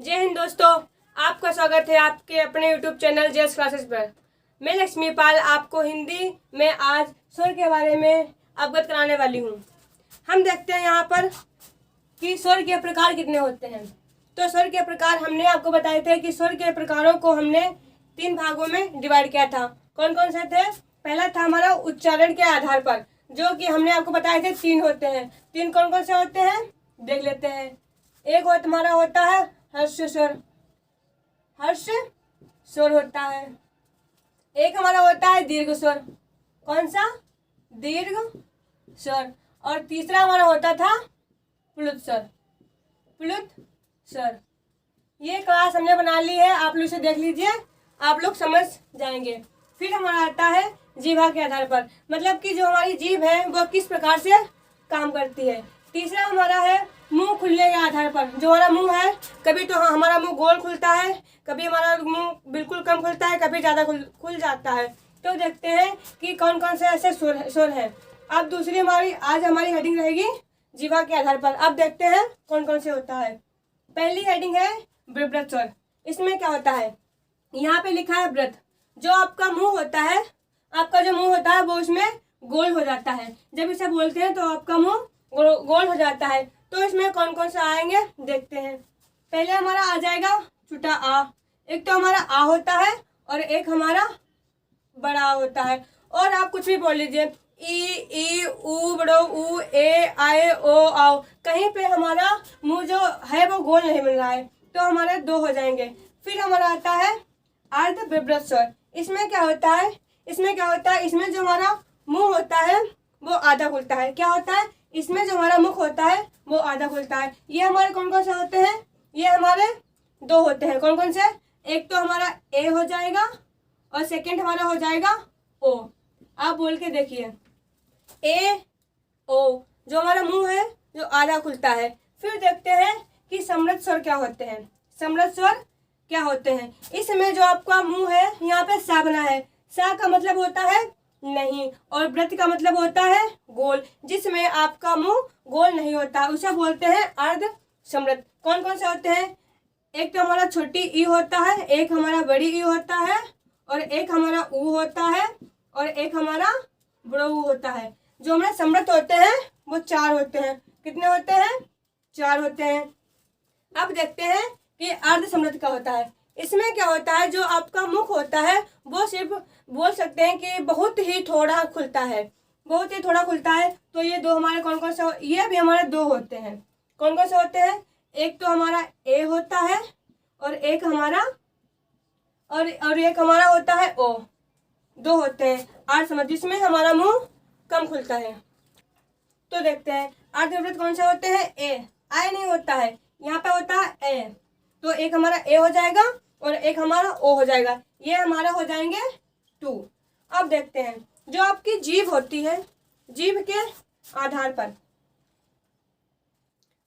जय हिंद दोस्तों, आपका स्वागत है आपके अपने YouTube चैनल जेस क्लासेस पर। मैं लक्ष्मी पाल आपको हिंदी में आज स्वर के बारे में अवगत कराने वाली हूँ। हम देखते हैं यहाँ पर कि स्वर के प्रकार कितने होते हैं। तो स्वर के प्रकार हमने आपको बताए थे कि स्वर के प्रकारों को हमने 3 भागों में डिवाइड किया था। कौन कौन से थे? पहला था हमारा उच्चारण के आधार पर, जो कि हमने आपको बताए थे 3 होते हैं। 3 कौन कौन से होते हैं देख लेते हैं। एक हमारा होता है हर्ष स्वर, हर्ष स्वर होता है। एक हमारा होता है दीर्घ स्वर, कौन सा? दीर्घ स्वर। और तीसरा हमारा होता था प्लुत स्वर, प्लुत स्वर। ये क्लास हमने बना ली है, आप लोग इसे देख लीजिए, आप लोग समझ जाएंगे। फिर हमारा आता है जीवा के आधार पर, मतलब कि जो हमारी जीभ है वो किस प्रकार से काम करती है। तीसरा हमारा है मुंह खुलने के आधार पर, जो हमारा मुंह है कभी तो हमारा मुंह गोल खुलता है, कभी हमारा मुंह बिल्कुल कम खुलता है, कभी ज़्यादा खुल जाता है। तो देखते हैं कि कौन कौन से ऐसे सुर हैं। अब दूसरी आज हमारी हेडिंग रहेगी जीवा के आधार पर। अब देखते हैं कौन कौन से होता है। पहली हेडिंग है व्रत स्वर। इसमें क्या होता है? यहाँ पे लिखा है व्रत। जो आपका मुंह होता है, आपका जो मुंह होता है वो उसमें गोल हो जाता है। जब इसे बोलते हैं तो आपका मुंह गोल हो जाता है। तो इसमें कौन कौन से आएंगे देखते हैं। पहले हमारा आ जाएगा छोटा आ। एक तो हमारा आ होता है और एक हमारा बड़ा आ होता है। और आप कुछ भी बोल लीजिए, ई ऊ बड़ो ऊ ए आए ओ आओ। कहीं पे हमारा मुंह जो है वो गोल नहीं मिल रहा है, तो हमारे 2 हो जाएंगे। फिर हमारा आता है अर्ध विव्रत स्वर। इसमें क्या होता है? इसमें जो हमारा मुंह होता है वो आधा खुलता है। क्या होता है? इसमें जो हमारा मुख होता है वो आधा खुलता है। ये हमारे कौन कौन से होते हैं? ये हमारे 2 होते हैं। कौन कौन से? एक तो हमारा ए हो जाएगा और सेकंड हमारा हो जाएगा ओ। आप बोल के देखिए, ए ओ। जो हमारा मुंह है जो आधा खुलता है। फिर देखते हैं कि समृद्ध स्वर क्या होते हैं। समृद्ध स्वर क्या होते हैं? इसमें जो आपका मुंह है यहाँ पे सा बना है। सा का मतलब होता है नहीं, और व्रत का मतलब होता है गोल। जिसमें आपका मुंह गोल नहीं होता उसे बोलते हैं अर्ध समृद्ध। कौन कौन से होते हैं? एक तो हमारा छोटी ई होता है, एक हमारा बड़ी ई होता है, और एक हमारा ऊ होता है, और एक हमारा बड़ा ऊ होता है। जो हमारे समृद्ध होते हैं वो 4 होते हैं। कितने होते हैं? 4 होते हैं। अब देखते हैं कि अर्ध समृद्ध का होता है। इसमें क्या होता है? जो आपका मुख होता है वो सिर्फ बोल सकते हैं कि बहुत ही थोड़ा खुलता है, बहुत ही थोड़ा खुलता है। तो ये 2 हमारे कौन कौन से? ये भी हमारे 2 होते हैं। कौन कौन से होते हैं? एक तो हमारा ए होता है और एक हमारा होता है ओ। 2 होते हैं अर्ध समृद्ध, जिसमें हमारा मुंह कम खुलता है। तो देखते हैं अर्धविव्रत कौन से होते हैं? ए। आय नहीं होता है, यहाँ पे होता है ए। तो एक हमारा ए हो जाएगा और एक हमारा ओ हो जाएगा। ये हमारा हो जाएंगे 2। अब देखते हैं जो आपकी जीभ होती है, जीभ के आधार पर।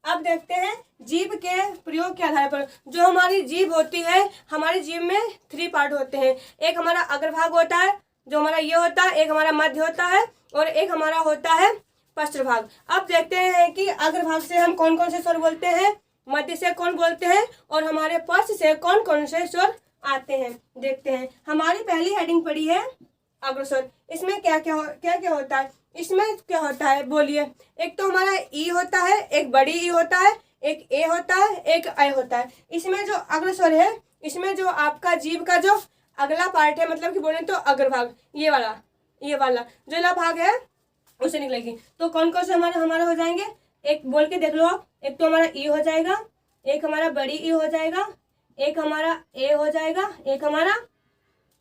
अब देखते हैं जीभ के प्रयोग के आधार पर। जो हमारी जीभ होती है, हमारी जीभ में 3 पार्ट होते हैं। एक हमारा अग्रभाग होता है जो हमारा ये होता है, एक हमारा मध्य होता है, और एक हमारा होता है पश्च भाग। अब देखते हैं कि अग्रभाग से हम कौन कौन से स्वर बोलते हैं, मध्य से कौन बोलते हैं, और हमारे पश्च से कौन कौन से स्वर आते हैं देखते हैं। हमारी पहली हेडिंग पड़ी है अग्रस्वर। इसमें क्या क्या होता है? इसमें क्या होता है बोलिए। एक तो हमारा ई होता है, एक बड़ी ई होता है, एक ए होता है, एक आई होता है। इसमें जो अग्रस्वर है, इसमें जो आपका जीभ का जो अगला पार्ट है, मतलब कि बोले तो अग्रभाग, ये वाला जो ला भाग है उसे निकलेगी। तो कौन कौन से हमारा हो जाएंगे? एक बोल के देख लो आप। एक तो हमारा ई हो जाएगा, एक हमारा बड़ी ई हो जाएगा, एक हमारा ए हो जाएगा, एक हमारा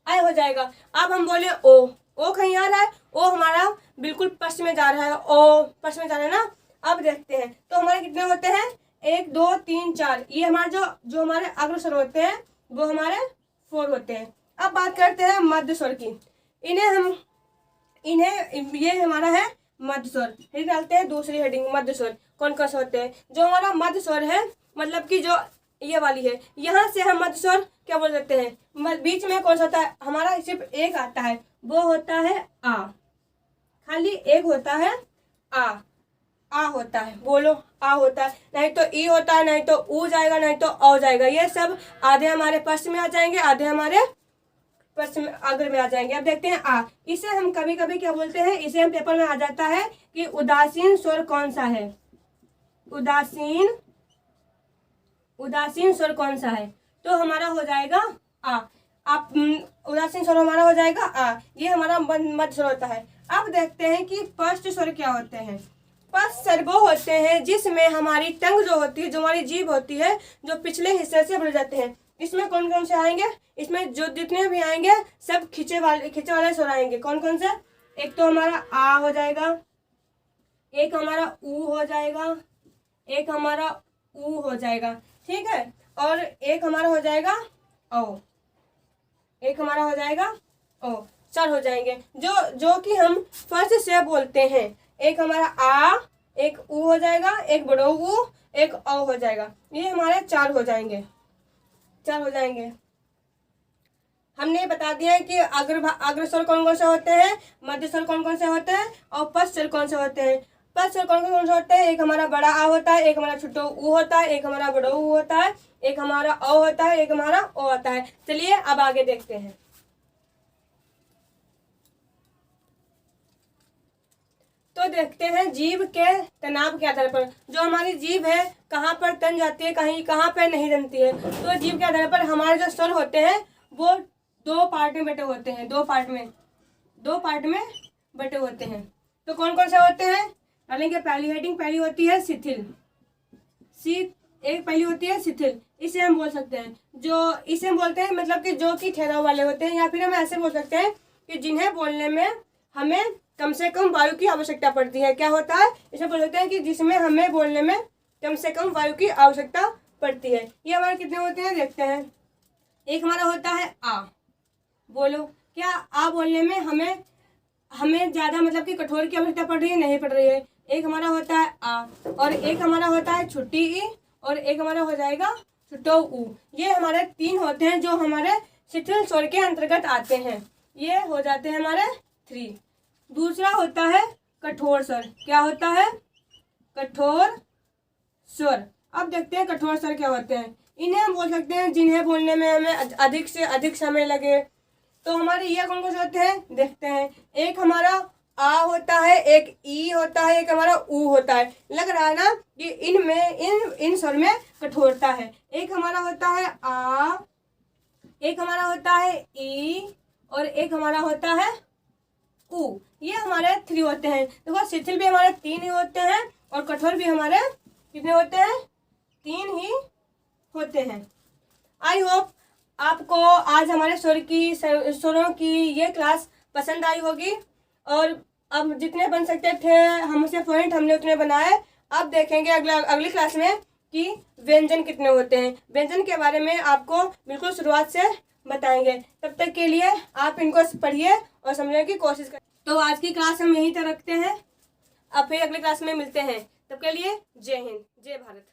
आई हो जाएगा। अब हम बोले ओ कहीं आ रहा है? ओ हमारा बिल्कुल पश्चिम में जा रहा है, ओ पश्चिम में जा रहा है ना। अब देखते हैं तो हमारे कितने होते हैं? 1 2 3 4। ये हमारे जो हमारे अग्रस्वर होते हैं वो हमारे 4 होते हैं। अब बात करते हैं मध्य स्वर की। ये हमारा है मध्य स्वर। फिर डालते हैं दूसरी हेडिंग मध्य स्वर। कौन कौन से होते हैं? जो हमारा मध्य स्वर है, मतलब कि जो ये वाली है, यहाँ से हम मध्य स्वर क्या बोल सकते हैं? बीच में कौन सा होता है? हमारा सिर्फ एक आता है, वो होता है आ। खाली एक होता है आ। आ होता है, बोलो आ होता है, नहीं तो ई होता है, नहीं तो ऊ जाएगा, नहीं तो औ जाएगा। ये सब आधे हमारे पश्चिम में आ जाएंगे, आधे हमारे पश्चिम अग्र में आ जाएंगे। अब देखते हैं आ, इसे हम कभी कभी क्या बोलते हैं, इसे हम पेपर में आ जाता है कि उदासीन स्वर कौन सा है, उदासीन स्वर कौन सा है, तो हमारा हो जाएगा आ। आप उदासीन स्वर हमारा हो जाएगा आ, ये हमारा मध्य स्वर होता है। अब देखते हैं कि स्पष्ट स्वर क्या होते हैं। स्पष्ट स्वर वो होते हैं जिसमें हमारी टंग जो होती है, जो हमारी जीभ होती है, जो पिछले हिस्से से बढ़ जाते हैं। इसमें कौन कौन से आएंगे, इसमें जो जितने भी आएंगे सब खींचे वाले स्वर आएंगे। कौन कौन से, एक तो हमारा आ हो जाएगा, एक हमारा ऊ हो जाएगा, एक हमारा ऊ हो जाएगा, ठीक है, और एक हमारा हो जाएगा ओ, एक हमारा हो जाएगा ओ, चार हो जाएंगे जो कि हम फर्स्ट से बोलते हैं। एक हमारा आ, एक ऊ हो जाएगा, एक बड़ो ऊ, एक औ हो जाएगा। ये हमारे चार हो जाएंगे, चार हो जाएंगे। हमने बता दिया है कि अग्र स्वर कौन कौन से होते हैं, मध्य स्वर कौन कौन से होते हैं, और पश्च स्वर कौन से होते हैं। पश्च स्वर कौन कौन से होते हैं, एक हमारा बड़ा आ होता है, एक हमारा छोटा ऊ होता है, एक हमारा बड़ा ऊ होता है, एक हमारा औ होता है, एक हमारा ओ होता है। चलिए अब आगे देखते हैं। तो देखते हैं जीभ के तनाव के आधार पर, जो हमारी जीभ है कहाँ पर तन जाती है, कहाँ पर नहीं तनती है। तो जीभ के आधार पर हमारे जो स्वर होते हैं वो दो पार्ट में बटे होते हैं, दो पार्ट में बटे होते हैं। तो कौन कौन से होते हैं, डालेंगे पहली हेडिंग, पहली होती है शिथिल, एक पहली होती है शिथिल। इसे हम बोल सकते हैं, जो इसे हम बोलते हैं मतलब कि जो कि ठहराव वाले होते हैं, या फिर हम ऐसे बोल सकते हैं कि जिन्हें बोलने में हमें कम से कम वायु की आवश्यकता पड़ती है। क्या होता है, इसे बोल सकते हैं कि जिसमें हमें बोलने में कम से कम वायु की आवश्यकता पड़ती है। ये हमारे कितने होते हैं देखते हैं। एक हमारा होता है आ, बोलो क्या आ बोलने में हमें ज्यादा मतलब कि कठोर की आवश्यकता पड़ रही है, नहीं पड़ रही है। एक हमारा होता है आ, और एक हमारा होता है छुट्टी ई, और एक हमारा हो जाएगा छुट्टो ऊ। ये हमारे तीन होते हैं जो हमारे शिथिल स्वर के अंतर्गत आते हैं। ये हो जाते हैं हमारे 3। दूसरा होता है कठोर स्वर। क्या होता है, कठोर स्वर। अब देखते हैं कठोर स्वर क्या होते हैं। इन्हें हम बोल सकते हैं जिन्हें बोलने में हमें अधिक से अधिक समय लगे। तो हमारे ये कौन कौन से होते हैं देखते हैं। एक हमारा आ होता है, एक ई होता है, एक हमारा ऊ होता है। लग रहा है ना कि इनमें इन स्वर में कठोरता है। एक हमारा होता है आ, एक हमारा होता है ई, और एक हमारा होता है ऊ। ये हमारे 3 होते हैं। देखो शिथिल भी हमारे 3 ही होते हैं, और कठोर भी हमारे कितने होते हैं, 3 ही होते हैं। आई होप आपको आज हमारे स्वरों की ये क्लास पसंद आई होगी, और अब जितने बन सकते थे हमसे पॉइंट हमने उतने बनाए। अब देखेंगे अगली क्लास में कि व्यंजन कितने होते हैं। व्यंजन के बारे में आपको बिल्कुल शुरुआत से बताएंगे। तब तक के लिए आप इनको पढ़िए और समझने की कोशिश करें। तो आज की क्लास हम यहीं तक रखते हैं, अब फिर अगली क्लास में मिलते हैं। तब के लिए जय हिंद, जय भारत।